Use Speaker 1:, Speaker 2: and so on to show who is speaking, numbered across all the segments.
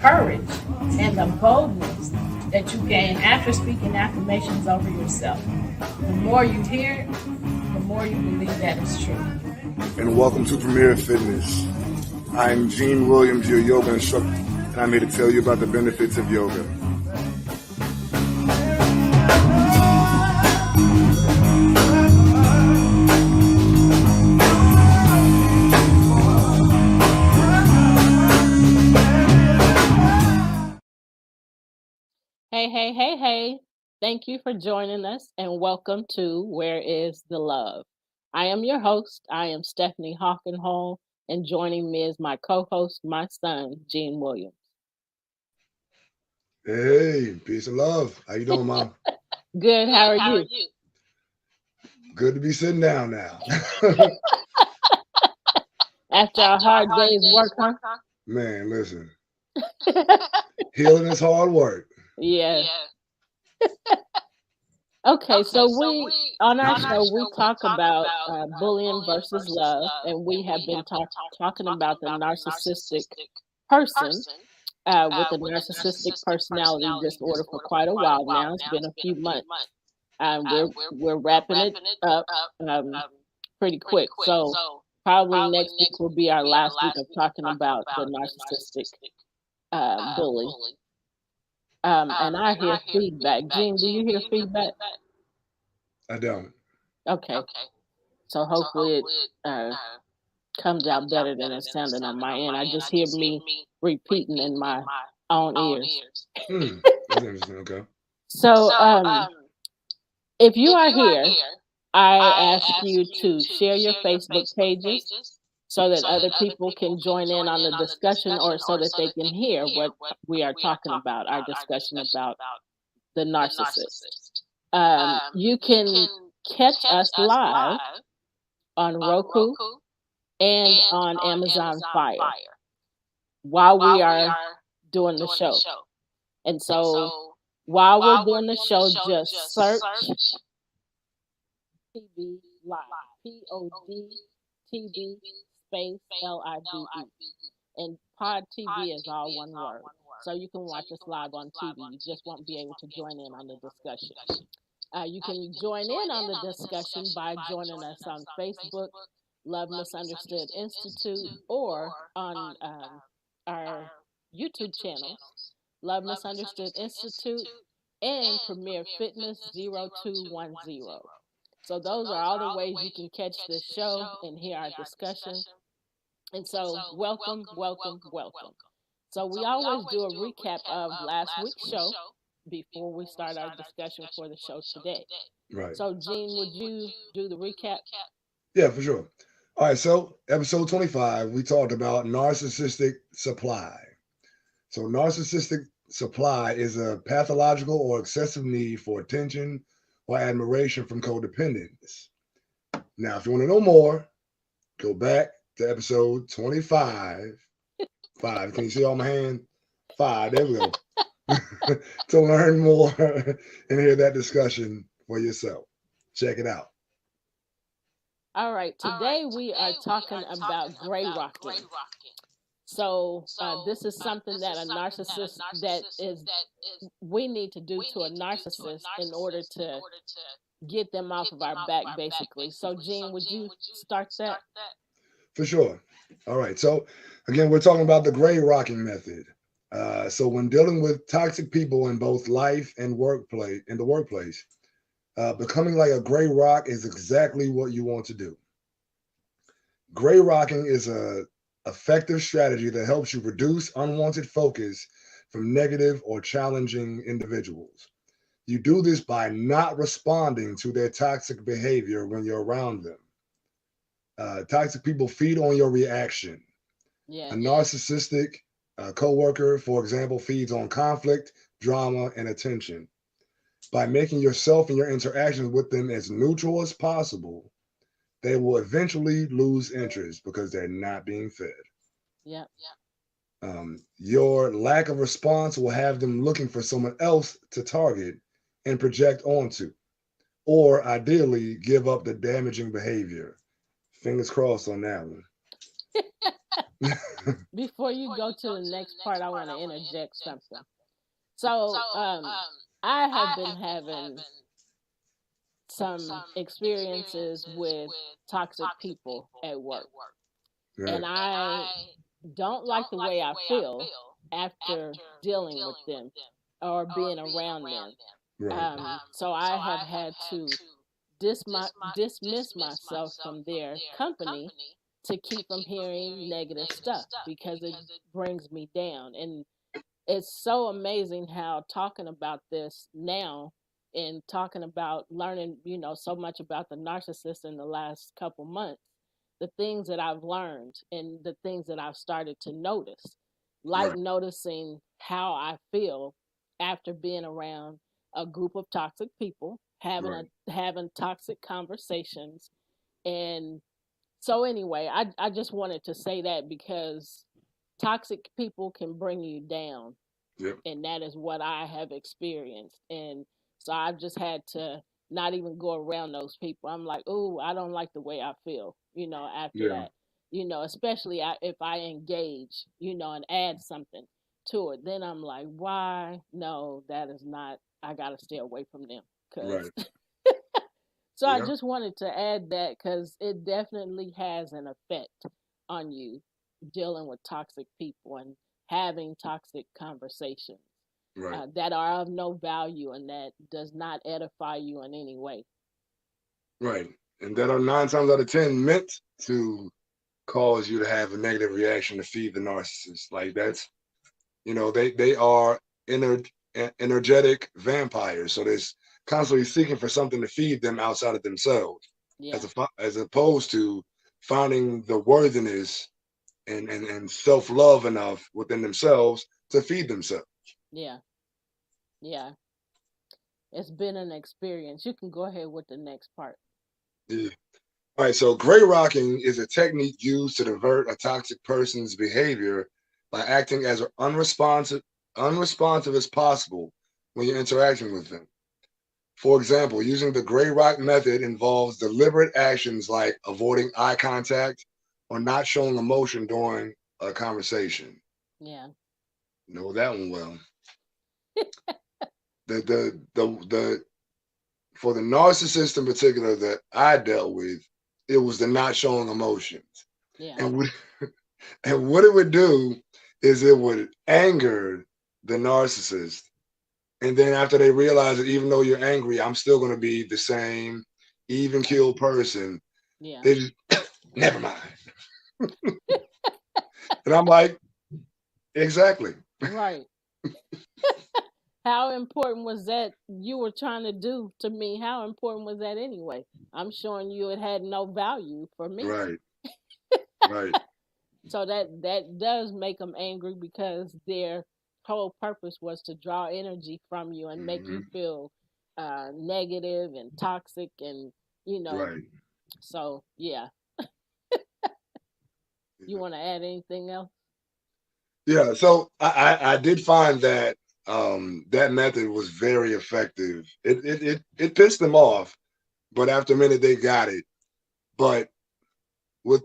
Speaker 1: Courage and the boldness that you gain after speaking affirmations over yourself. The more you hear it, the more you believe that it's true.
Speaker 2: And welcome to Premier Fitness. I'm Gene Williams, your yoga instructor, and I'm here to tell you about the benefits of yoga.
Speaker 3: Hey. Thank you for joining us and welcome to Where is the Love? I am your host. I am Stephanie Hawkenhall, and joining me is my co-host, my son, Gene Williams.
Speaker 2: Hey, peace and love. How you doing, Mom?
Speaker 3: Good. How are you?
Speaker 2: Good to be sitting down now.
Speaker 3: After a hard day's work, huh?
Speaker 2: Man, listen. Healing is hard work.
Speaker 3: Yeah. Okay, so we on our show we talk about bullying versus love, and we have been talking about the narcissistic person with the narcissistic personality disorder for quite a while now. It's been a few months. We're wrapping it up pretty quick. So probably next week will be our last week of talking about the narcissistic bully. And I hear feedback. Gene, do you hear feedback?
Speaker 2: I don't.
Speaker 3: Okay. So hopefully it comes out better than it's sounding on my end. I just hear me repeating in my own ears.
Speaker 2: That's interesting. Okay.
Speaker 3: So if you are here, I ask you to share your Facebook pages so that other people can join in on the discussion, or so that they can hear what we are talking about, our discussion about the narcissist. You can catch us live on Roku and on Amazon Fire while we are doing the show. And so while we're doing the show, just search TV Live, POD TV LIVE. And Pod TV is all one word. So you can watch us live on TV. You just won't be able to join in on the discussion. You can join in on the discussion by joining us on Facebook, Love Misunderstood Institute, or on our YouTube channels, Love Misunderstood Institute and Premier Fitness 0210. So those are all the ways you can catch this show and hear our discussion. And so welcome. So we always do a recap of last week's show before we start our discussion for the show today.
Speaker 2: Right.
Speaker 3: So Gene, would you do the recap?
Speaker 2: Yeah, for sure. All right, so episode 25, we talked about narcissistic supply. So narcissistic supply is a pathological or excessive need for attention or admiration from codependents. Now, if you want to know more, go back to episode 25. 5. Can you see all my hand? 5. There we go. To learn more and hear that discussion for yourself. Check it out.
Speaker 3: All right. Today we are talking about gray rocking. So this is something that a narcissist we need to do to a narcissist in order to get them off of our back, basically. So Gene, would you start that?
Speaker 2: For sure. All right. So again, we're talking about the gray rocking method. So when dealing with toxic people in both life and the workplace, becoming like a gray rock is exactly what you want to do. Gray rocking is a effective strategy that helps you reduce unwanted focus from negative or challenging individuals. You do this by not responding to their toxic behavior when you're around them. Toxic people feed on your reaction.
Speaker 3: Yeah.
Speaker 2: A narcissistic coworker, for example, feeds on conflict, drama, and attention. by making yourself and your interactions with them as neutral as possible, they will eventually lose interest because they're not being fed.
Speaker 3: Yep.
Speaker 2: Your lack of response will have them looking for someone else to target and project onto, or ideally give up the damaging behavior. Fingers crossed on that one.
Speaker 3: Before you go to the next part, I want to interject something. So, I have been having some experiences with toxic people at work,
Speaker 2: Right,
Speaker 3: and I don't like the way I feel after dealing with them or being around them.
Speaker 2: right,
Speaker 3: So I have had to dismiss myself from their company to keep from hearing negative stuff because it brings me down. And it's so amazing how talking about this now and talking about learning, so much about the narcissist in the last couple months, the things that I've learned and the things that I've started to notice, like
Speaker 2: right,
Speaker 3: noticing how I feel after being around a group of toxic people,
Speaker 2: right,
Speaker 3: having toxic conversations. And so anyway, I just wanted to say that because toxic people can bring you down,
Speaker 2: yep,
Speaker 3: and that is what I have experienced. And so I've just had to not even go around those people. I'm like, oh, I don't like the way I feel, after
Speaker 2: yeah,
Speaker 3: that, especially if I engage, and add something to it. Then I'm like, why? No, that is not, I got to stay away from them. Because
Speaker 2: right,
Speaker 3: so I
Speaker 2: yeah,
Speaker 3: just wanted to add that because it definitely has an effect on you dealing with toxic people and having toxic conversations
Speaker 2: right,
Speaker 3: that are of no value and that does not edify you in any way.
Speaker 2: right. And that are 9 times out of 10 meant to cause you to have a negative reaction to feed the narcissist. Like that's, they are energetic vampires. So they're constantly seeking for something to feed them outside of themselves,
Speaker 3: Yeah,
Speaker 2: as opposed to finding the worthiness and self love enough within themselves to feed themselves.
Speaker 3: yeah, yeah. It's been an experience. You can go ahead with the next part.
Speaker 2: Yeah. All right. So gray rocking is a technique used to divert a toxic person's behavior by acting as unresponsive as possible when you're interacting with them. For example, using the gray rock method involves deliberate actions like avoiding eye contact or not showing emotion during a conversation.
Speaker 3: Yeah,
Speaker 2: Know that one well. The for the narcissist in particular that I dealt with, it was the not showing emotions.
Speaker 3: yeah,
Speaker 2: And what and what it would do is it would anger the narcissist. And then after they realize that even though you're angry, I'm still gonna be the same even keel person.
Speaker 3: yeah.
Speaker 2: They just never mind. And I'm like, exactly.
Speaker 3: Right. How important was that you were trying to do to me? How important was that anyway? I'm showing you it had no value for me.
Speaker 2: Right, right.
Speaker 3: So that does make them angry because their whole purpose was to draw energy from you and make you
Speaker 2: Hmm.
Speaker 3: feel negative and toxic and you know.
Speaker 2: Right.
Speaker 3: So yeah, you want to add anything else?
Speaker 2: Yeah. So I did find that that method was very effective. It pissed them off, but after a minute they got it. But with,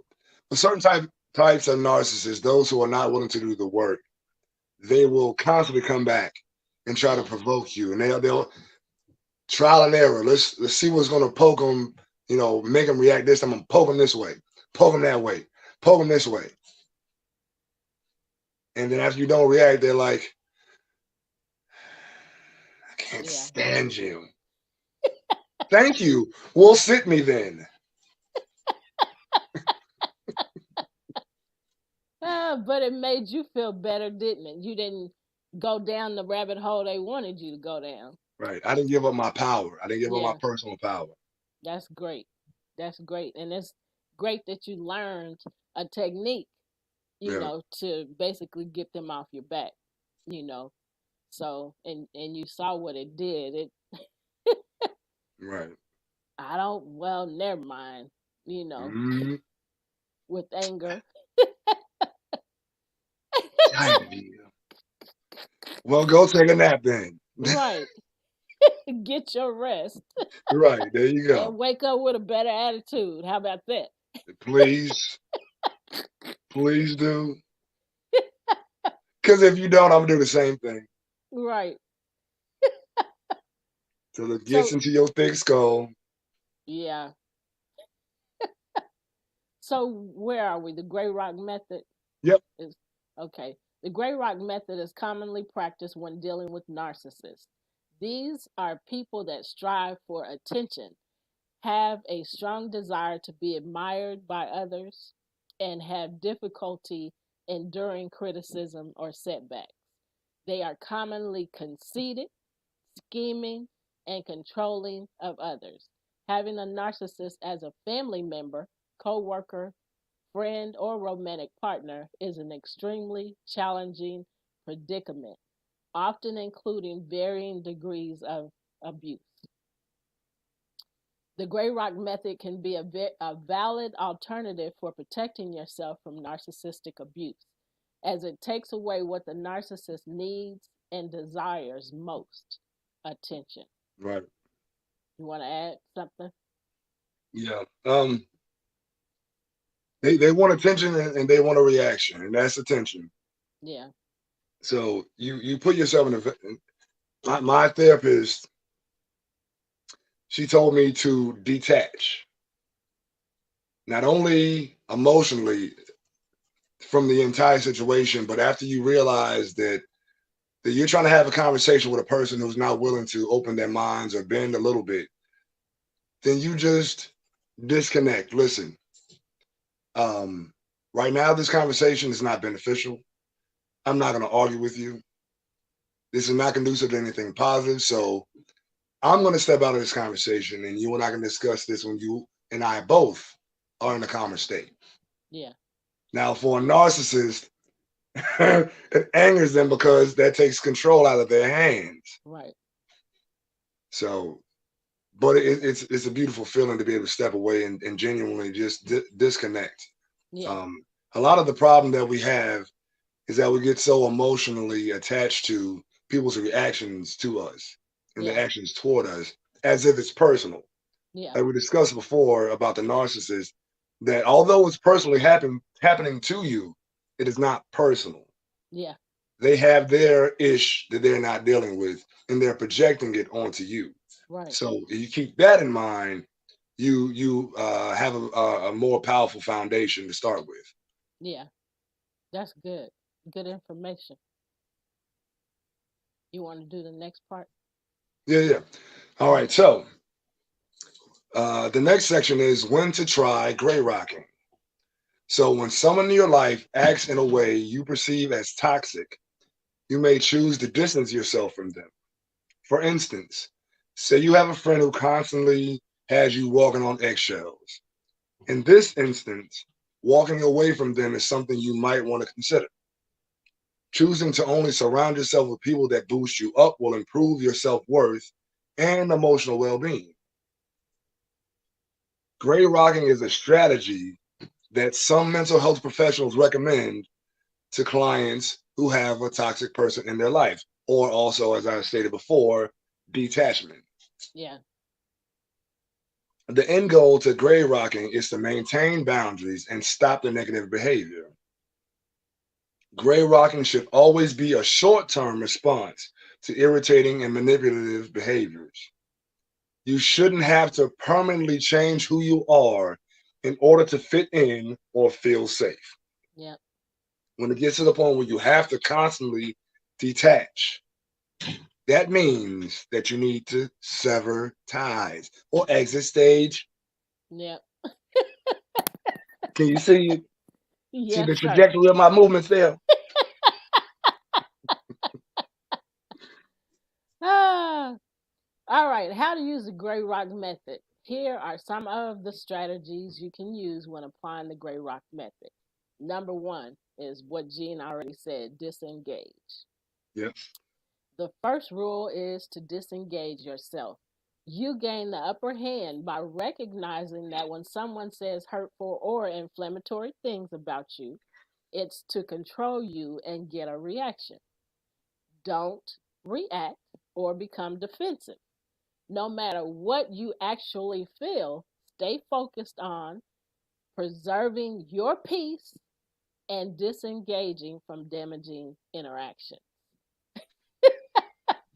Speaker 2: certain types of narcissists, those who are not willing to do the work, they will constantly come back and try to
Speaker 3: Yeah,
Speaker 2: provoke you, and they'll trial and error. Let's see what's going to poke them. Make them react this time. I'm poke them this way, poke them that way, poke them this way, and then after you don't react, they're like, I can't
Speaker 3: yeah.
Speaker 2: stand you. Thank you. Well, sit me then.
Speaker 3: But it made you feel better, didn't it? You didn't go down the rabbit hole they wanted you to go down.
Speaker 2: Right. I didn't give up my power. I didn't give up my
Speaker 3: Yeah,
Speaker 2: personal power.
Speaker 3: that's great. That's great. And it's great that you learned a technique,
Speaker 2: Yeah.
Speaker 3: to basically get them off your back, you know. So and you saw what it did.
Speaker 2: Right.
Speaker 3: Well, never mind, you know,
Speaker 2: Mm-hmm.
Speaker 3: with anger.
Speaker 2: Well, go take a nap then.
Speaker 3: Right. Get your rest
Speaker 2: Right. There you
Speaker 3: and
Speaker 2: go.
Speaker 3: wake up with a better attitude. How about that?
Speaker 2: Please, please do. Because if you don't, I'm gonna do the same thing.
Speaker 3: Right.
Speaker 2: Till it gets
Speaker 3: So,
Speaker 2: into your thick skull.
Speaker 3: yeah. So, where are we? The Gray Rock method
Speaker 2: Yep.
Speaker 3: is okay. The Gray Rock method is commonly practiced when dealing with narcissists. These are people that strive for attention, have a strong desire to be admired by others, and have difficulty enduring criticism or setbacks. They are commonly conceited, scheming, and controlling of others. Having a narcissist as a family member, co worker, friend, or romantic partner is an extremely challenging predicament, often including varying degrees of abuse. The Gray Rock method can be a valid alternative for protecting yourself from narcissistic abuse, as it takes away what the narcissist needs and desires most: attention.
Speaker 2: Right.
Speaker 3: You want to add something?
Speaker 2: Yeah. They want attention and they want a reaction, and that's attention.
Speaker 3: Yeah,
Speaker 2: So you put yourself in my therapist, she told me to detach, not only emotionally from the entire situation, but after you realize that you're trying to have a conversation with a person who's not willing to open their minds or bend a little bit, then you just disconnect. Listen, um, right now this conversation is not beneficial. I'm not going to argue with you. This is not conducive to anything positive. So I'm going to step out of this conversation, and you and I can discuss this when you and I both are in a calmer state.
Speaker 3: yeah,
Speaker 2: Now, for a narcissist, it angers them because that takes control out of their hands.
Speaker 3: right.
Speaker 2: So, but it's a beautiful feeling to be able to step away and genuinely just disconnect.
Speaker 3: Yeah,
Speaker 2: Um, a lot of the problem that we have is that we get so emotionally attached to people's reactions to us and their
Speaker 3: yeah,
Speaker 2: actions toward us as if it's personal.
Speaker 3: yeah,
Speaker 2: Like we discussed before about the narcissist, that although it's personally happening to you, it is not personal.
Speaker 3: yeah,
Speaker 2: They have their ish that they're not dealing with, and they're projecting it onto you.
Speaker 3: right.
Speaker 2: So if you keep that in mind, you have a more powerful foundation to start with.
Speaker 3: Yeah, that's good. Good information. You want to do the next part?
Speaker 2: Yeah, yeah. All right.
Speaker 3: Okay.
Speaker 2: So the next section is when to try gray rocking. So when someone in your life acts in a way you perceive as toxic, you may choose to distance yourself from them. For instance, say you have a friend who constantly has you walking on eggshells. In this instance, walking away from them is something you might want to consider. Choosing to only surround yourself with people that boost you up will improve your self worth and emotional well being. Gray rocking is a strategy that some mental health professionals recommend to clients who have a toxic person in their life, or also, as I stated before, detachment.
Speaker 3: Yeah,
Speaker 2: The end goal to gray rocking is to maintain boundaries and stop the negative behavior. Gray rocking should always be a short term response to irritating and manipulative behaviors. You shouldn't have to permanently change who you are in order to fit in or feel safe.
Speaker 3: yeah,
Speaker 2: When it gets to the point where you have to constantly detach, that means that you need to sever ties or exit stage.
Speaker 3: yeah.
Speaker 2: Can you see
Speaker 3: Yes,
Speaker 2: the
Speaker 3: sir.
Speaker 2: trajectory of my movements there?
Speaker 3: Ah, all right. How to use the Gray Rock method. Here are some of the strategies you can use when applying the Gray Rock method. Number one is what Jean already said: disengage.
Speaker 2: Yep.
Speaker 3: The first rule is to disengage yourself. you gain the upper hand by recognizing that when someone says hurtful or inflammatory things about you, it's to control you and get a reaction. Don't react or become defensive. No matter what you actually feel, stay focused on preserving your peace and disengaging from damaging interaction.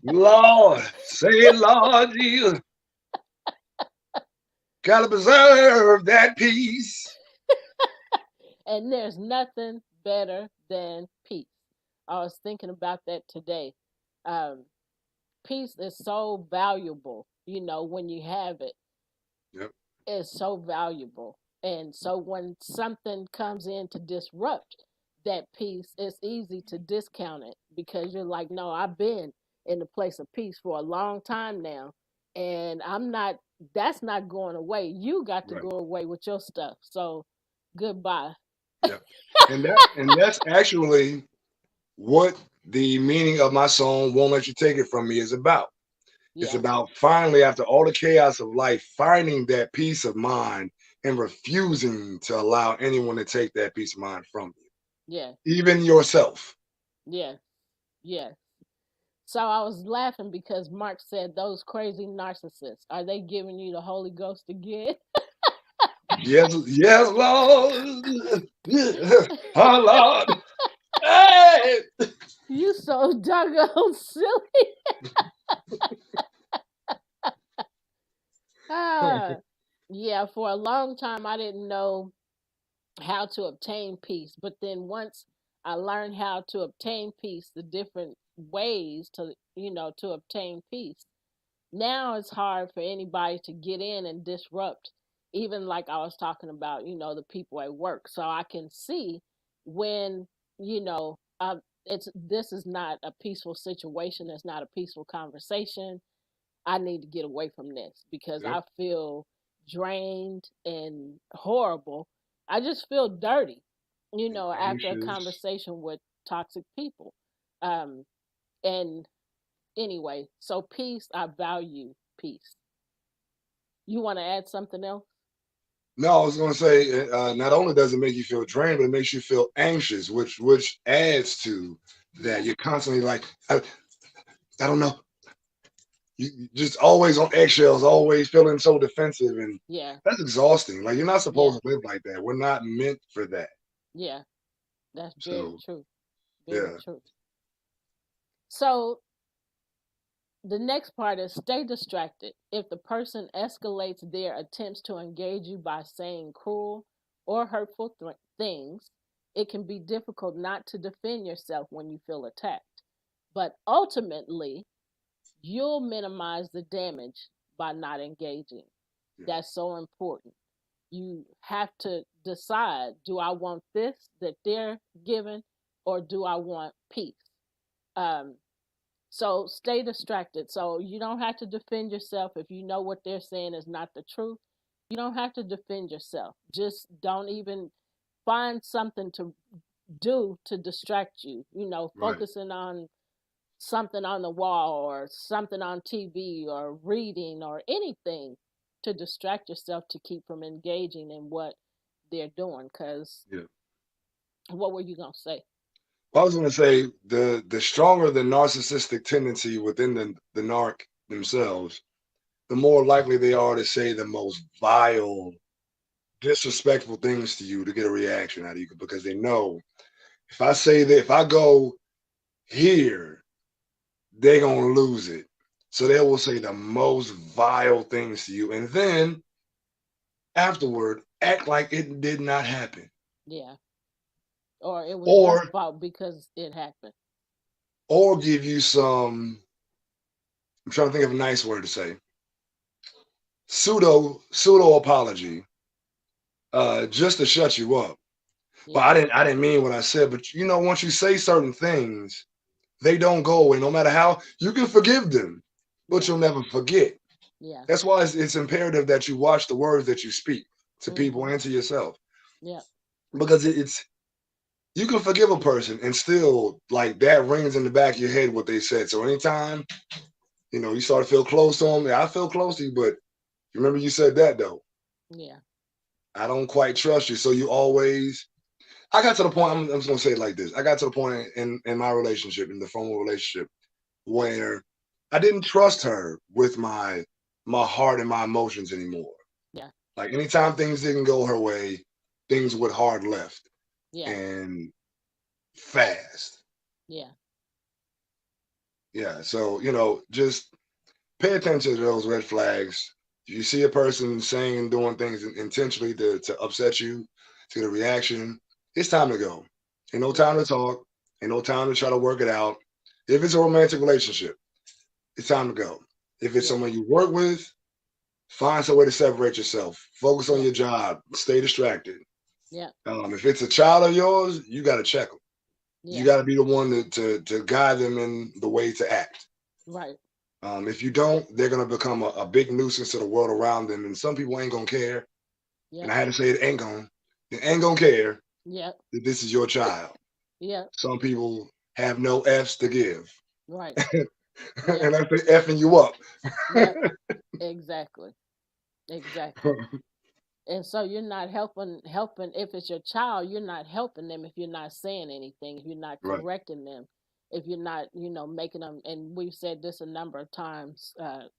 Speaker 2: Lord, say, Lord Jesus, gotta preserve that peace.
Speaker 3: And there's nothing better than peace. I was thinking about that today. Um, Peace is so valuable, when you have it.
Speaker 2: Yep.
Speaker 3: It's so valuable. And so when something comes in to disrupt that peace, it's easy to discount it because you're like, no, I've been in the place of peace for a long time now. And that's not going away. You got to
Speaker 2: Right.
Speaker 3: go away with your stuff. So goodbye.
Speaker 2: Yep. And that's actually what the meaning of my song "Won't Let You Take It From Me" is about. It's
Speaker 3: Yeah.
Speaker 2: about finally, after all the chaos of life, finding that peace of mind and refusing to allow anyone to take that peace of mind from
Speaker 3: Yeah.
Speaker 2: you, even yourself.
Speaker 3: Yeah. Yeah. So I was laughing because Mark said those crazy narcissists, are they giving you the Holy Ghost again?
Speaker 2: Yes, yes, Lord. Oh, Lord. Hey!
Speaker 3: You so doggone silly. Ah, yeah, for a long time I didn't know how to obtain peace. But then once I learned how to obtain peace, the different ways to obtain peace, now it's hard for anybody to get in and disrupt, even like I was talking about, the people at work. So I can see when, you know, this is not a peaceful situation, it's not a peaceful conversation. I need to get away from this because
Speaker 2: Yep.
Speaker 3: I feel drained and horrible. I just feel dirty, after a
Speaker 2: Anxious.
Speaker 3: conversation with toxic people. Um, and anyway, so peace, I value peace. You want to add something else?
Speaker 2: No, I was going to say, not only does it make you feel drained, but it makes you feel anxious, which adds to that.
Speaker 3: Yeah,
Speaker 2: You're constantly like, I don't know. You just always on eggshells, always feeling so defensive, and
Speaker 3: yeah,
Speaker 2: that's exhausting. Like you're not
Speaker 3: yeah,
Speaker 2: supposed to live like that. We're not meant for that.
Speaker 3: yeah. That's very
Speaker 2: So
Speaker 3: true. Very
Speaker 2: yeah,
Speaker 3: true. So the next part is stay distracted. If the person escalates their attempts to engage you by saying cruel or hurtful things, it can be difficult not to defend yourself when you feel attacked. But ultimately, you'll minimize the damage by not engaging.
Speaker 2: yeah,
Speaker 3: That's so important. You have to decide, do I want this that they're giving or do I want peace? Um, so stay distracted. So you don't have to defend yourself if you know what they're saying is not the truth. You don't have to defend yourself. Just don't even find something to do to distract you.
Speaker 2: right.
Speaker 3: Focusing on something on the wall or something on TV or reading or anything to distract yourself to keep from engaging in what they're doing. Because
Speaker 2: Yeah.
Speaker 3: what were you going to say?
Speaker 2: Well, I was going to say the stronger the narcissistic tendency within the narc themselves, the more likely they are to say the most vile, disrespectful things to you to get a reaction out of you because they know if I say that, if I go here, they're going to lose it. So they will say the most vile things to you. And then afterward, act like it did not happen.
Speaker 3: Yeah. Or it was your
Speaker 2: Or
Speaker 3: fault because it happened.
Speaker 2: or give you some, I'm trying to think of a nice word to say, pseudo apology, just to shut you up. But
Speaker 3: Yeah.
Speaker 2: I didn't mean what I said. But once you say certain things, they don't go away. No matter how you can forgive them, but
Speaker 3: Yeah.
Speaker 2: you'll never forget.
Speaker 3: Yeah.
Speaker 2: That's why it's imperative that you watch the words that you speak to people
Speaker 3: Mhm.
Speaker 2: and to yourself,
Speaker 3: Yeah.
Speaker 2: because it's you can forgive a person and still like that rings in the back of your head what they said. So anytime You know, you start to feel close to them. I feel close to you, but remember you said that though.
Speaker 3: Yeah.
Speaker 2: I don't quite trust you. So you always, I got to the point, I'm just gonna say it like this. I got to the point in my relationship, in the formal relationship, where I didn't trust her with my heart and my emotions anymore.
Speaker 3: Yeah.
Speaker 2: Like anytime things didn't go her way, things went hard left
Speaker 3: Yeah.
Speaker 2: and fast.
Speaker 3: Yeah.
Speaker 2: Yeah. So, you know, just pay attention to those red flags. If you see a person saying and doing things intentionally to upset you, to get a reaction, it's time to go. Ain't no
Speaker 3: Yeah.
Speaker 2: time to talk. Ain't no time to try to work it out. If it's a romantic relationship, it's time to go. If it's
Speaker 3: Yeah.
Speaker 2: someone you work with, find some way to separate yourself. Focus on
Speaker 3: Yeah.
Speaker 2: your job. Stay distracted.
Speaker 3: Yeah.
Speaker 2: If it's a child of yours, you got to check them. You
Speaker 3: Yeah.
Speaker 2: got to be the one to guide them in the way to act.
Speaker 3: Right.
Speaker 2: If you don't, they're going to become a big nuisance to the world around them. And some people ain't going to care.
Speaker 3: Yeah.
Speaker 2: And I had to say it ain't going to care
Speaker 3: Yeah.
Speaker 2: that this is your child.
Speaker 3: Yeah.
Speaker 2: Some people have no F's to give.
Speaker 3: Right.
Speaker 2: And I say effing you up.
Speaker 3: Yeah. Exactly. Exactly. And so you're not helping if it's your child, you're not helping them if you're not saying anything, if you're not
Speaker 2: Right.
Speaker 3: correcting them, if you're not, making them. And we've said this a number of times,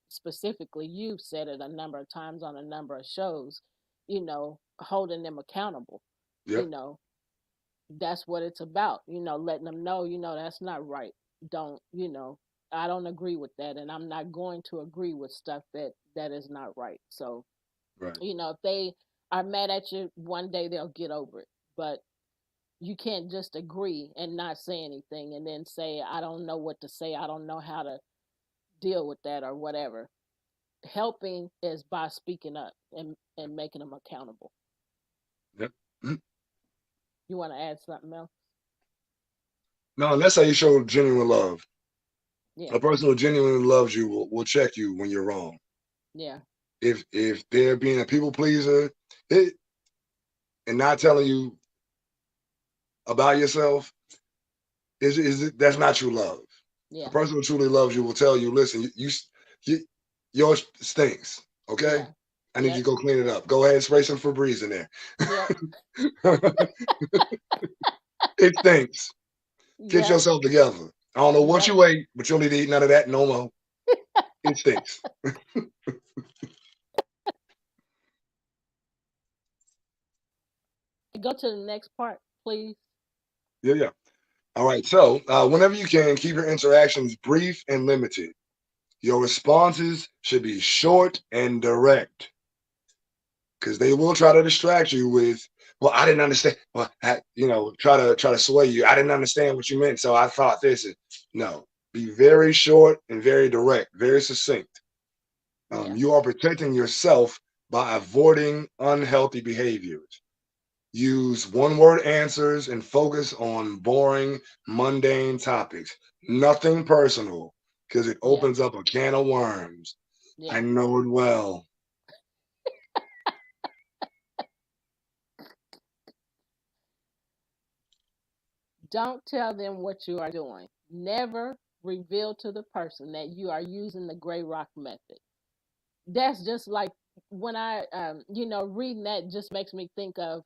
Speaker 3: specifically you've said it a number of times on a number of shows, holding them accountable. you
Speaker 2: Yep.
Speaker 3: know that's what it's about, letting them know, that's not right. Don't, I don't agree with that, and I'm not going to agree with stuff that is not right. So,
Speaker 2: Right.
Speaker 3: if they are mad at you, one day they'll get over it. But you can't just agree and not say anything and then say, I don't know what to say. I don't know how to deal with that or whatever. Helping is by speaking up and making them accountable.
Speaker 2: Yep. Mhm.
Speaker 3: You want to add something else?
Speaker 2: No, and that's how you show genuine love.
Speaker 3: Yeah.
Speaker 2: A person who genuinely loves you will check you when you're wrong.
Speaker 3: Yeah.
Speaker 2: If they're being a people pleaser, it, and not telling you about yourself, that's not true love. A
Speaker 3: Yeah.
Speaker 2: person who truly loves you will tell you, listen, you yours stinks. Okay,
Speaker 3: Yeah.
Speaker 2: I need you
Speaker 3: Yep.
Speaker 2: to go clean it up. Go ahead and spray some Febreze in there.
Speaker 3: Yep.
Speaker 2: It stinks. Get
Speaker 3: Yep.
Speaker 2: yourself together. I don't know what
Speaker 3: Yep.
Speaker 2: you ate, but you don't need to eat none of that no more. It stinks.
Speaker 3: Go to the next part, please.
Speaker 2: Yeah, yeah. All right. So, whenever you can, keep your interactions brief and limited. Your responses should be short and direct because they will try to distract you with, well, I didn't understand. Well, try to sway you. I didn't understand what you meant, so I thought this. No, be very short and very direct, very succinct.
Speaker 3: Yeah.
Speaker 2: You are protecting yourself by avoiding unhealthy behaviors. Use one word answers and focus on boring, mundane topics. Nothing personal because it
Speaker 3: Yeah.
Speaker 2: opens up a can of worms. I
Speaker 3: Yeah.
Speaker 2: know it well.
Speaker 3: Don't tell them what you are doing. Never reveal to the person that you are using the gray rock method. That's just like when I, reading that just makes me think of,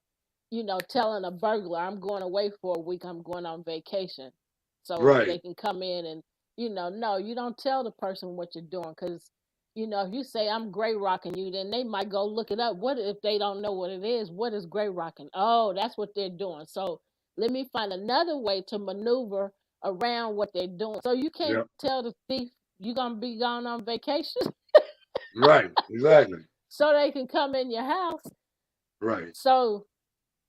Speaker 3: telling a burglar, I'm going away for a week, I'm going on vacation. So they
Speaker 2: Right.
Speaker 3: can come in and, no, you don't tell the person what you're doing because, if you say I'm gray rocking you, then they might go look it up. What if they don't know what it is? What is gray rocking? Oh, that's what they're doing. So let me find another way to maneuver around what they're doing. So you can't
Speaker 2: Yep.
Speaker 3: tell the thief you're going to be gone on vacation
Speaker 2: Right. Exactly.
Speaker 3: so they can come in your house.
Speaker 2: Right.
Speaker 3: So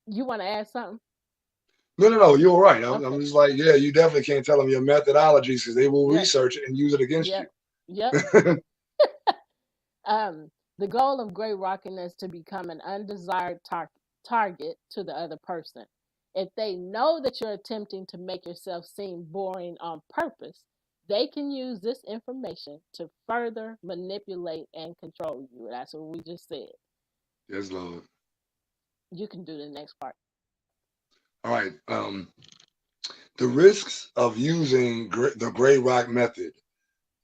Speaker 3: you want to add something?
Speaker 2: No, no, no. You're right. I'm
Speaker 3: Okay.
Speaker 2: just like, yeah, you definitely can't tell them your methodologies because they will
Speaker 3: Yep.
Speaker 2: research it and use it against you.
Speaker 3: Yep. Yep. Um, the goal of gray rocking is to become an undesired target to the other person. If they know that you're attempting to make yourself seem boring on purpose, they can use this information to further manipulate and control you. That's what we just said.
Speaker 2: Yes, Lord.
Speaker 3: You can do the next part.
Speaker 2: All right. The risks of using the gray rock method.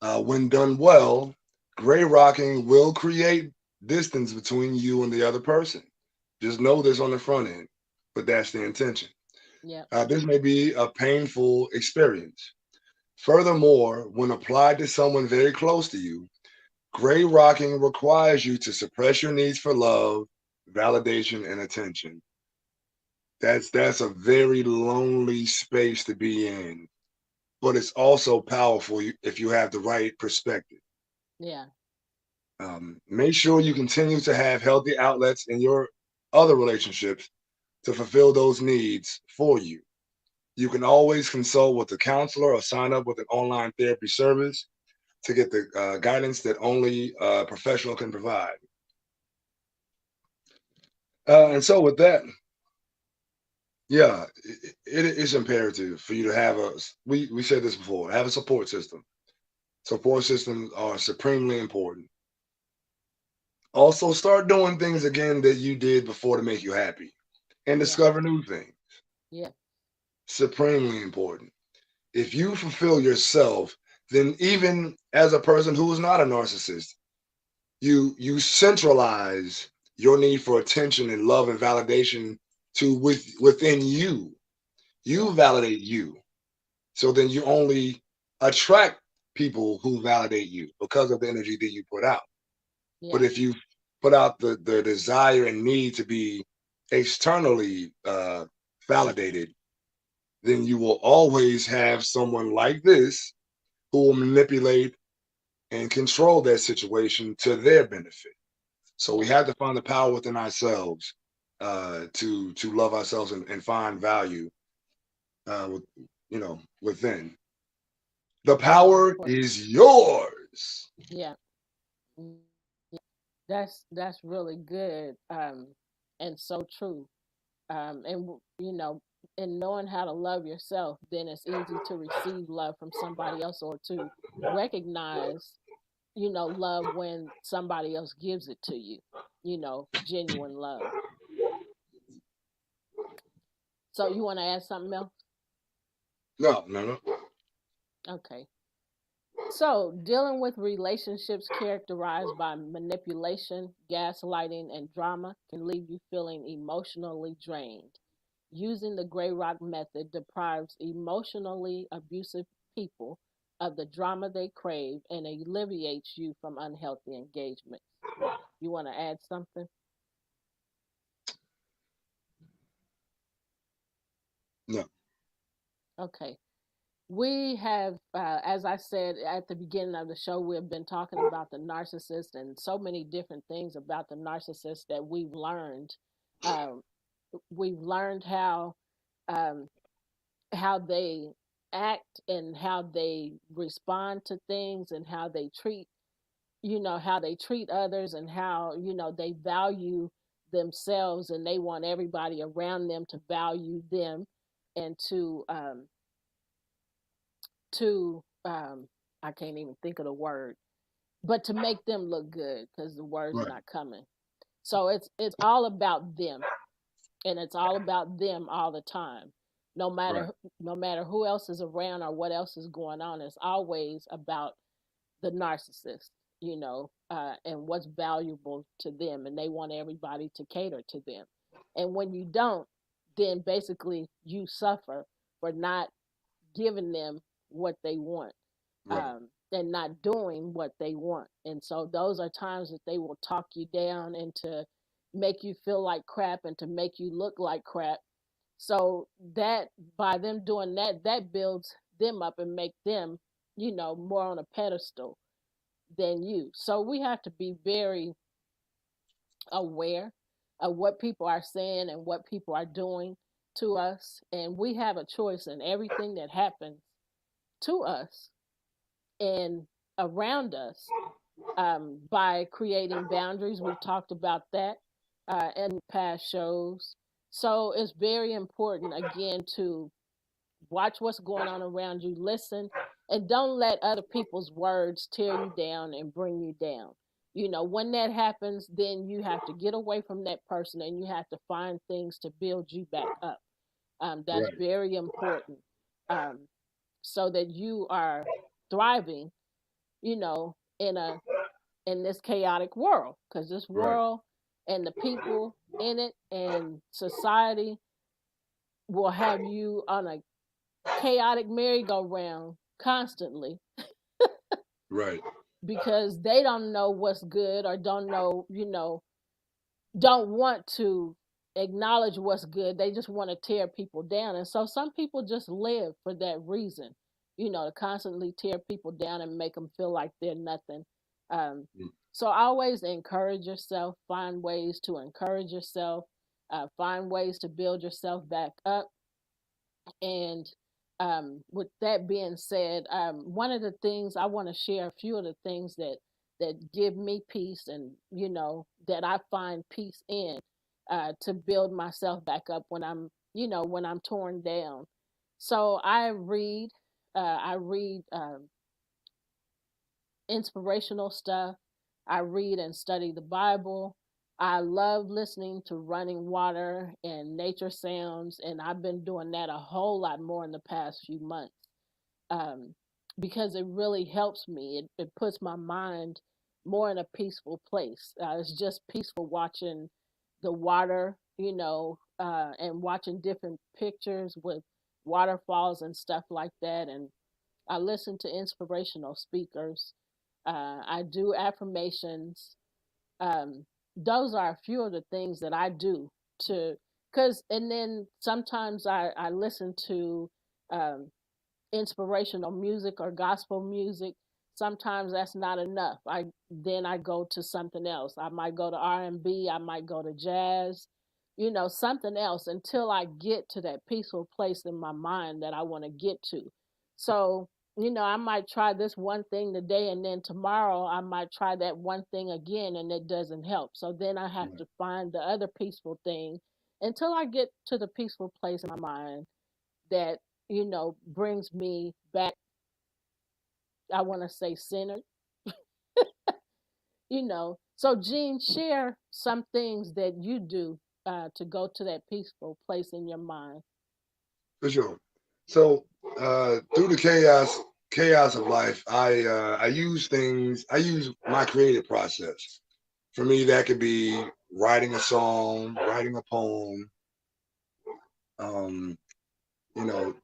Speaker 2: When done well, gray rocking will create distance between you and the other person. Just know this on the front end, but that's the intention.
Speaker 3: Yep.
Speaker 2: This may be a painful experience. Furthermore, when applied to someone very close to you, gray rocking requires you to suppress your needs for love, validation, and attention. That's a very lonely space to be in, but it's also powerful if you have the right perspective.
Speaker 3: Yeah.
Speaker 2: Make sure you continue to have healthy outlets in your other relationships to fulfill those needs for you. You can always consult with a counselor or sign up with an online therapy service to get the guidance that only a professional can provide. And so, with that, yeah, it's imperative for you to have we said this before, have a support system. Support systems are supremely important. Also, start doing things again that you did before to make you happy and
Speaker 3: Yeah.
Speaker 2: discover new things.
Speaker 3: Yeah.
Speaker 2: Supremely important. If you fulfill yourself, then even as a person who is not a narcissist, you centralize your need for attention and love and validation to within you. You
Speaker 3: Yeah.
Speaker 2: validate you. So then you only attract people who validate you because of the energy that you put out. But
Speaker 3: Yeah.
Speaker 2: if you put out the desire and need to be externally validated, then you will always have someone like this who will manipulate and control that situation to their benefit. So we
Speaker 3: Yeah.
Speaker 2: have to find the power within ourselves to love ourselves and find value with, within. The
Speaker 3: Very
Speaker 2: power
Speaker 3: important.
Speaker 2: is yours.
Speaker 3: Yeah. Mm, that's really good. And so true. You know, and knowing how to love yourself, then it's easy to receive love from somebody else, or to recognize, love when somebody else gives it to you, genuine love. So you want to add something else?
Speaker 2: No, no, no.
Speaker 3: Okay. So, dealing with relationships characterized by manipulation, gaslighting, and drama can leave you feeling emotionally drained. Using the Grey Rock method deprives emotionally abusive people of the drama they crave and alleviates you from unhealthy engagements. You want to add something?
Speaker 2: No.
Speaker 3: Okay. We have, as I said at the beginning of the show, we've been talking about the narcissist and so many different things about the narcissist that we've learned. Um, we've learned um, how they act and how they respond to things and how they treat, how they treat others, and how, they value themselves, and they want everybody around them to value them and to I can't even think of the word, but to make them look good, because the word's
Speaker 2: Right,
Speaker 3: not coming. So it's all about them, and it's all about them all the time. No
Speaker 2: right,
Speaker 3: matter no matter who else is around or what else is going on, it's always about the narcissist, and what's valuable to them, and they want everybody to cater to them. And when you don't, then basically you suffer for not giving them what they want,
Speaker 2: right,
Speaker 3: and not doing what they want. And so those are times that they will talk you down and to make you feel like crap and to make you look like crap. So that by them doing that, that builds them up and make them, more on a pedestal than you. So we have to be very aware of what people are saying and what people are doing to us. And we have a choice in everything that happens to us and around us, by creating boundaries. We've talked about that in past shows. So it's very important, again, to watch what's going on around you, listen, and don't let other people's words tear you down and bring you down. When that happens, then you have to get away from that person and you have to find things to build you back up. That's
Speaker 2: right.
Speaker 3: very important, um, so that you are thriving, in this chaotic world, because this
Speaker 2: Right.
Speaker 3: world and the people in it and society will have you on a chaotic merry-go-round constantly,
Speaker 2: Right.
Speaker 3: because they don't know what's good, or don't know, don't want to acknowledge what's good. They just want to tear people down. And so some people just live for that reason, to constantly tear people down and make them feel like they're nothing. Um,
Speaker 2: Mm.
Speaker 3: so always encourage yourself, find ways to encourage yourself, find ways to build yourself back up. And with that being said, one of the things I want to share, a few of the things that give me peace, and that I find peace in, to build myself back up when I'm torn down. So I read inspirational stuff. I read and study the Bible. I love listening to running water and nature sounds, and I've been doing that a whole lot more in the past few months, um, because it really helps me. It puts my mind more in a peaceful place. It's just peaceful watching the water, and watching different pictures with waterfalls and stuff like that. And I listen to inspirational speakers. I do affirmations. Those are a few of the things that I do to, and then sometimes I listen to um, inspirational music or gospel music. Sometimes that's not enough. I go to something else. I might go to R&B. I might go to jazz. Something else, until I get to that peaceful place in my mind that I want to get to. So, I might try this one thing today, and then tomorrow I might try that one thing again, and it doesn't help. So then I have
Speaker 2: Right.
Speaker 3: to find the other peaceful thing until I get to the peaceful place in my mind that, brings me back, I want to say centered. So Jean, share some things that you do to go to that peaceful place in your mind.
Speaker 2: For sure. So through the chaos of life, I use things. I use my creative process. For me, that could be writing a song, writing a poem, um, you know,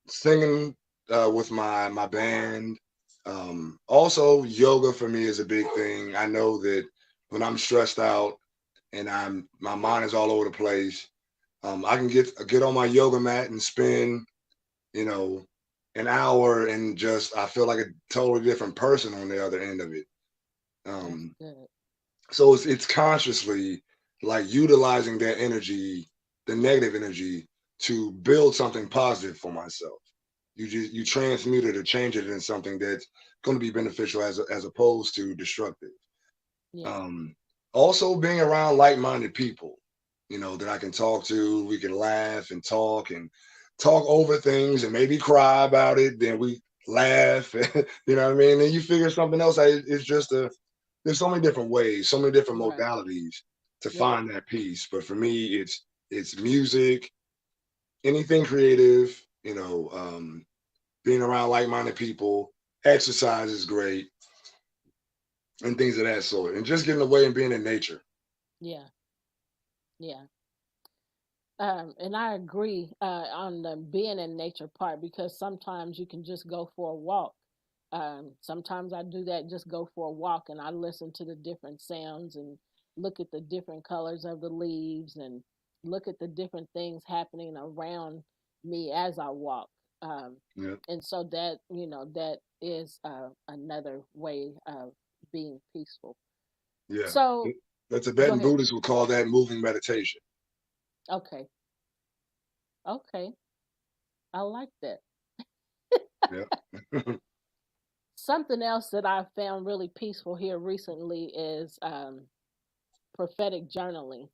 Speaker 2: singing with my band. Also, yoga for me is a big thing. I know that when I'm stressed out and my mind is all over the place, I can get on my yoga mat and spend, you know, an hour, and just I feel like a totally different person on the other end of it.
Speaker 3: That's
Speaker 2: Um,
Speaker 3: good.
Speaker 2: so it's consciously like utilizing that energy, the negative energy, to build something positive for myself. You transmute it or change it into something that's going to be beneficial as opposed to destructive.
Speaker 3: Yeah.
Speaker 2: Um, Also being around like-minded people, that I can talk to. We can laugh and talk over things and maybe cry about it. Then we laugh, you know what I mean? Then you figure something else out. It's just there's so many different ways, so many different
Speaker 3: Right.
Speaker 2: modalities to
Speaker 3: Yep.
Speaker 2: find that peace. But for me, it's music, anything creative, being around like-minded people. Exercise is great, and things of that sort, and just getting away and being in nature.
Speaker 3: Yeah. Yeah. And I agree on the being in nature part, because sometimes you can just go for a walk. Sometimes I do that, just go for a walk, and I listen to the different sounds and look at the different colors of the leaves and look at the different things happening around me as I walk. Um,
Speaker 2: Yeah,
Speaker 3: and so that is another way of being peaceful.
Speaker 2: yeah.
Speaker 3: So
Speaker 2: The
Speaker 3: go
Speaker 2: Tibetan
Speaker 3: ahead.
Speaker 2: Buddhists would call that moving meditation.
Speaker 3: Okay. Okay. I like that.
Speaker 2: Yeah.
Speaker 3: Something else that I've found really peaceful here recently is prophetic journaling.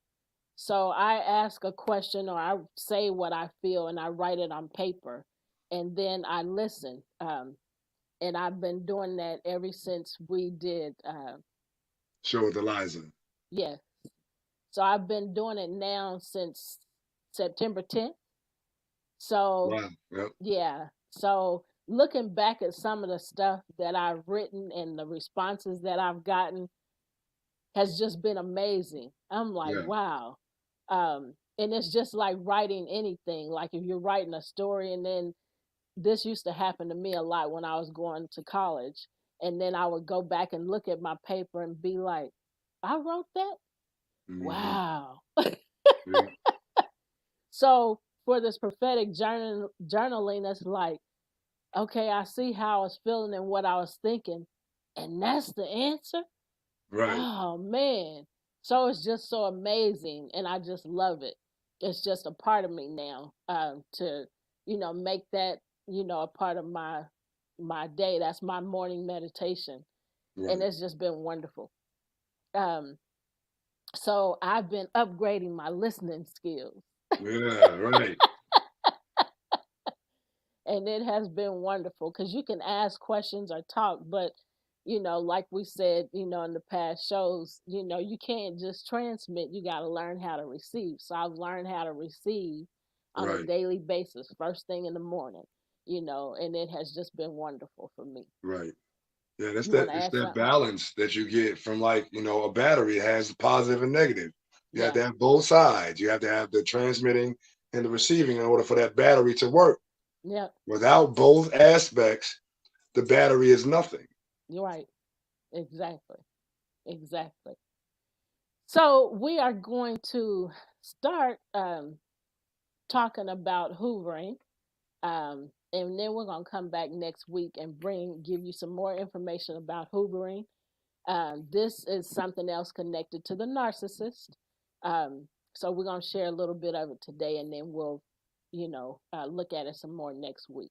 Speaker 3: So I ask a question, or I say what I feel, and I write it on paper, and then I listen. And I've been doing that ever since we did.
Speaker 2: Sure, with Eliza.
Speaker 3: Yeah. So I've been doing it now since September 10th. So
Speaker 2: Wow. Yep.
Speaker 3: yeah. So looking back at some of the stuff that I've written and the responses that I've gotten has just been amazing. I'm like,
Speaker 2: Yeah.
Speaker 3: wow. And it's just like writing anything. Like if you're writing a story, and then this used to happen to me a lot when I was going to college. And then I would go back and look at my paper and be like, I wrote that?
Speaker 2: Hmm.
Speaker 3: Wow.
Speaker 2: Yeah.
Speaker 3: So for this prophetic journaling, it's like, okay, I see how I was feeling and what I was thinking. And that's the answer?
Speaker 2: Right.
Speaker 3: Oh man. So it's just so amazing and I just love it. It's just a part of me now, to, make that, a part of my day. That's my morning meditation. And
Speaker 2: Right.
Speaker 3: it's just been wonderful. Um, so I've been upgrading my listening skills.
Speaker 2: Yeah. Right.
Speaker 3: And it has been wonderful because you can ask questions or talk, but like we said, in the past shows, you can't just transmit, you got to learn how to receive. So I've learned how to receive on a
Speaker 2: Right.
Speaker 3: daily basis, first thing in the morning, and it has just been wonderful for me.
Speaker 2: Right. Yeah, that's
Speaker 3: You want
Speaker 2: that.
Speaker 3: to
Speaker 2: It's
Speaker 3: add
Speaker 2: that
Speaker 3: something?
Speaker 2: balance that you get from, like, a battery has positive and negative. You have
Speaker 3: Yeah,
Speaker 2: to have both sides. You have to have the transmitting and the receiving in order for that battery to work.
Speaker 3: yeah,
Speaker 2: Without both aspects, the battery is nothing.
Speaker 3: you're right. Exactly, exactly. So we are going to start talking about hoovering. And then we're gonna come back next week and give you some more information about hoovering. This is something else connected to the narcissist. So we're gonna share a little bit of it today, and then we'll, look at it some more next week.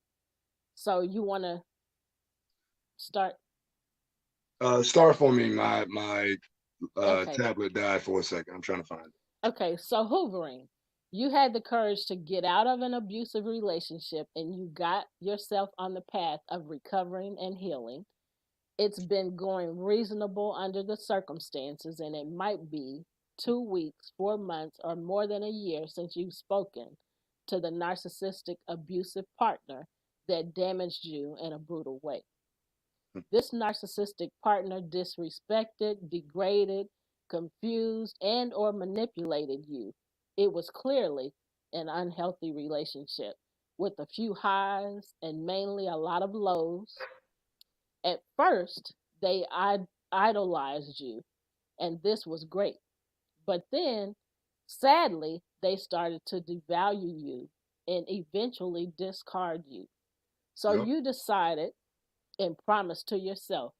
Speaker 3: So you want to start?
Speaker 2: Start for me. My
Speaker 3: Okay.
Speaker 2: tablet died for a second. I'm trying to find it.
Speaker 3: Okay. So hoovering. You had the courage to get out of an abusive relationship, and you got yourself on the path of recovering and healing. It's been going reasonable under the circumstances, and it might be 2 weeks, 4 months, or more than a year since you've spoken to the narcissistic abusive partner that damaged you in a brutal way. This narcissistic partner disrespected, degraded, confused, and or manipulated you. It was clearly an unhealthy relationship with a few highs and mainly a lot of lows. At first, they idolized you, and this was great. But then, sadly, they started to devalue you and eventually discard you. So
Speaker 2: Yep.
Speaker 3: you decided and promised to yourself,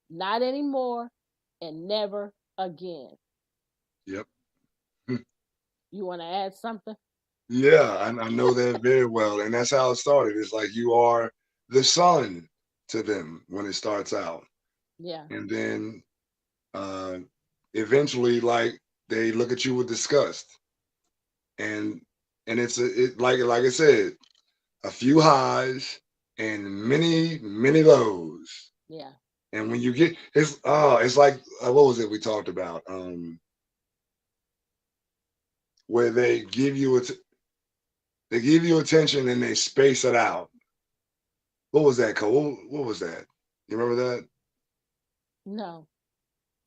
Speaker 3: not anymore and never again.
Speaker 2: Yep.
Speaker 3: You want to add something?
Speaker 2: Yeah, I know that very well, and that's how it started. It's like you are the sun to them when it starts out,
Speaker 3: Yeah,
Speaker 2: and then uh, eventually, like, they look at you with disgust, and like I said, a few highs and many lows.
Speaker 3: yeah,
Speaker 2: And when you get, it's like, what was it we talked about? Where they give you attention and they space it out. What was that called? What was that? You remember
Speaker 3: no.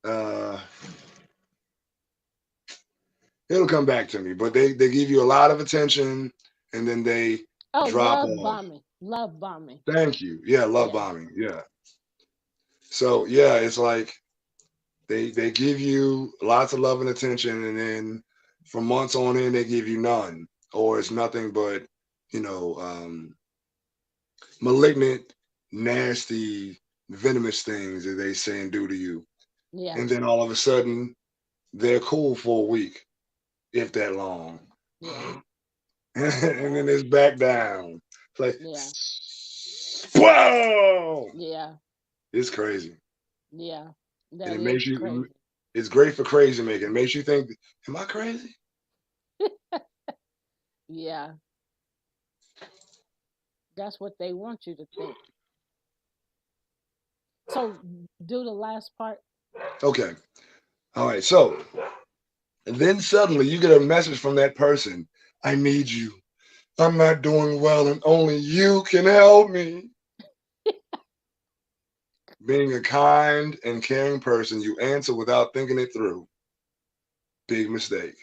Speaker 2: that? It'll come back to me, but they give you a lot of attention and then they
Speaker 3: Oh,
Speaker 2: drop
Speaker 3: love
Speaker 2: off.
Speaker 3: bombing. Love bombing.
Speaker 2: Thank you. Yeah, love
Speaker 3: Yeah,
Speaker 2: bombing. Yeah. So yeah, it's like they give you lots of love and attention, and then from months on in they give you none, or it's nothing but, you know um, malignant, nasty, venomous things that they say and do to you,
Speaker 3: yeah,
Speaker 2: and then all of a sudden they're cool for a week, if that long,
Speaker 3: yeah,
Speaker 2: and then it's back down. It's like,
Speaker 3: yeah,
Speaker 2: whoa,
Speaker 3: yeah,
Speaker 2: it's crazy,
Speaker 3: yeah.
Speaker 2: and
Speaker 3: That
Speaker 2: it makes
Speaker 3: is
Speaker 2: you.
Speaker 3: crazy.
Speaker 2: It's great for crazy making. It makes you think, am I crazy?
Speaker 3: Yeah, that's what they want you to think. So do the last part.
Speaker 2: Okay, all right. So then suddenly you get a message from that person. I need you. I'm not doing well, and only you can help me. Being a kind and caring person, you answer without thinking it through. Big mistake.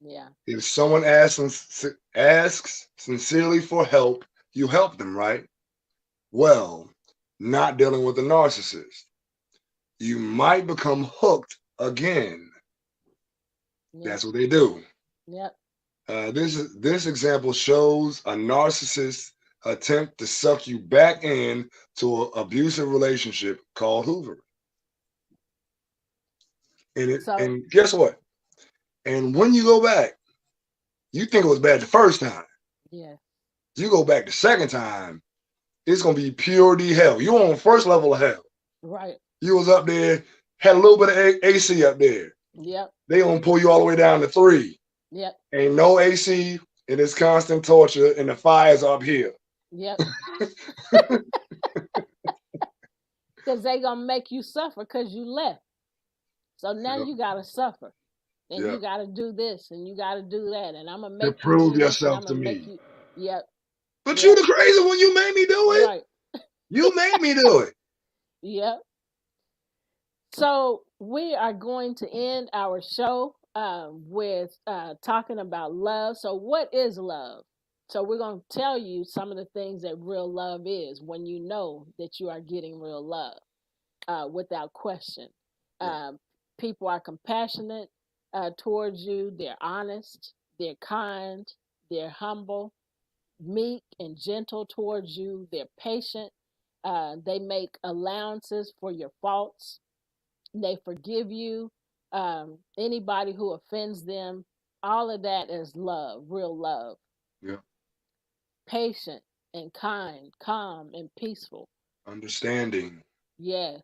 Speaker 3: Yeah.
Speaker 2: If someone asks sincerely for help, you help them, right? Well, not dealing with a narcissist. You might become hooked again.
Speaker 3: Yep.
Speaker 2: That's what they do.
Speaker 3: Yep.
Speaker 2: This example shows a narcissist attempt to suck you back in to an abusive relationship called Hoover.
Speaker 3: So
Speaker 2: And guess what? And when you go back, you think it was bad the first time.
Speaker 3: yeah.
Speaker 2: You go back the second time, it's gonna be pure D hell. You on first level of hell.
Speaker 3: Right.
Speaker 2: You was up there, had a little bit of AC up there.
Speaker 3: Yep.
Speaker 2: They gonna pull you all the way down to 3.
Speaker 3: Yep.
Speaker 2: Ain't no AC, and it's constant torture, and the fire's up here.
Speaker 3: Yep. Because they gonna make you suffer because you left. So now
Speaker 2: Yep.
Speaker 3: you gotta suffer. And
Speaker 2: Yep.
Speaker 3: you gotta do this and you gotta do that. And I'm gonna
Speaker 2: To
Speaker 3: make you
Speaker 2: prove
Speaker 3: do this and
Speaker 2: yourself
Speaker 3: I'm
Speaker 2: to
Speaker 3: gonna make
Speaker 2: me.
Speaker 3: you Yep.
Speaker 2: But
Speaker 3: Yep.
Speaker 2: you the crazy one. You made me do it.
Speaker 3: Right.
Speaker 2: You made me do it.
Speaker 3: Yep. So we are going to end our show with talking about love. So what is love? So we're going to tell you some of the things that real love is when you know that you are getting real love without question. People are compassionate towards you. They're honest. They're kind. They're humble, meek, and gentle towards you. They're patient. They make allowances for your faults. They forgive you. Anybody who offends them, all of that is love, real love.
Speaker 2: Yeah.
Speaker 3: Patient and kind, calm and peaceful.
Speaker 2: Understanding.
Speaker 3: Yes,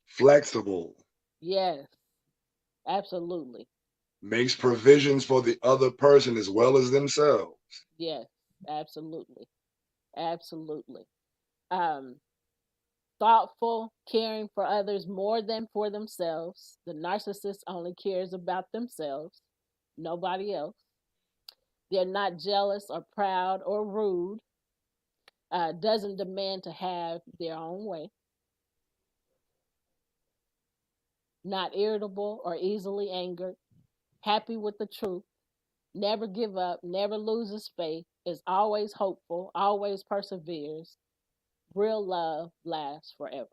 Speaker 2: Flexible.
Speaker 3: yes, absolutely.
Speaker 2: Makes provisions for the other person as well as themselves.
Speaker 3: Yes, absolutely. Absolutely. Um, Thoughtful, caring for others more than for themselves. The narcissist only cares about themselves, nobody else. They're not jealous or proud or rude. Doesn't demand to have their own way. Not irritable or easily angered. Happy with the truth. Never give up. Never loses faith. Is always hopeful. Always perseveres. Real love lasts forever.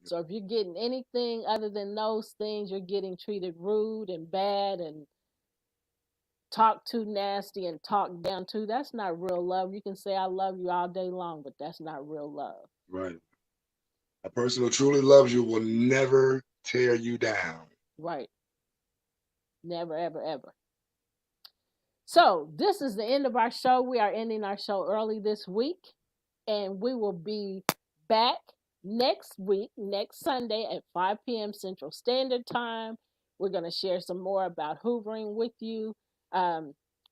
Speaker 3: So if you're getting anything other than those things, you're getting treated rude and bad and talk too nasty and talk down to, that's not real love. You can say I love you all day long, but that's not real love.
Speaker 2: Right. A person who truly loves you will never tear you down.
Speaker 3: Right. Never, ever, ever. So this is the end of our show. We are ending our show early this week, and we will be back next week, next Sunday at 5 p.m. Central Standard Time. We're going to share some more about hoovering with you.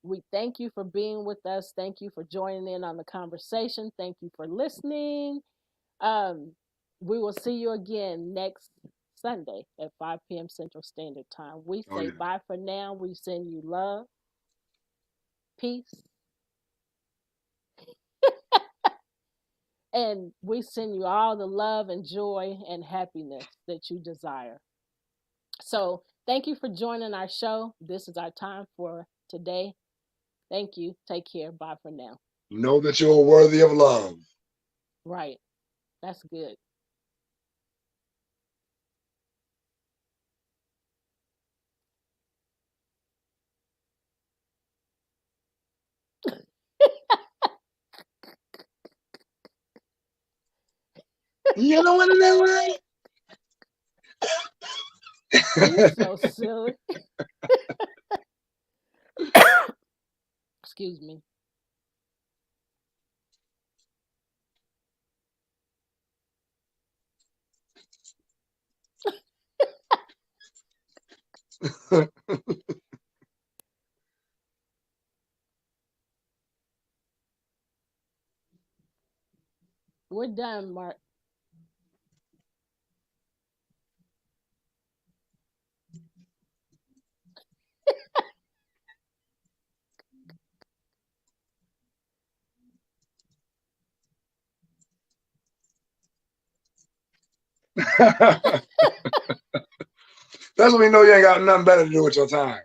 Speaker 3: We thank you for being with us. Thank you for joining in on the conversation. Thank you for listening. We will see you again next Sunday at 5 p.m. Central Standard Time. We say bye for now. We send you love, peace, and we send you all the love and joy and happiness that you desire. So thank you for joining our show. This is our time for today. Thank you. Take care. Bye for now.
Speaker 2: Know that you're worthy of love.
Speaker 3: Right. That's good.
Speaker 2: You know what it is?
Speaker 3: You're so silly. Excuse me. We're done, Mark.
Speaker 2: That's when you know you ain't got nothing better to do with your time.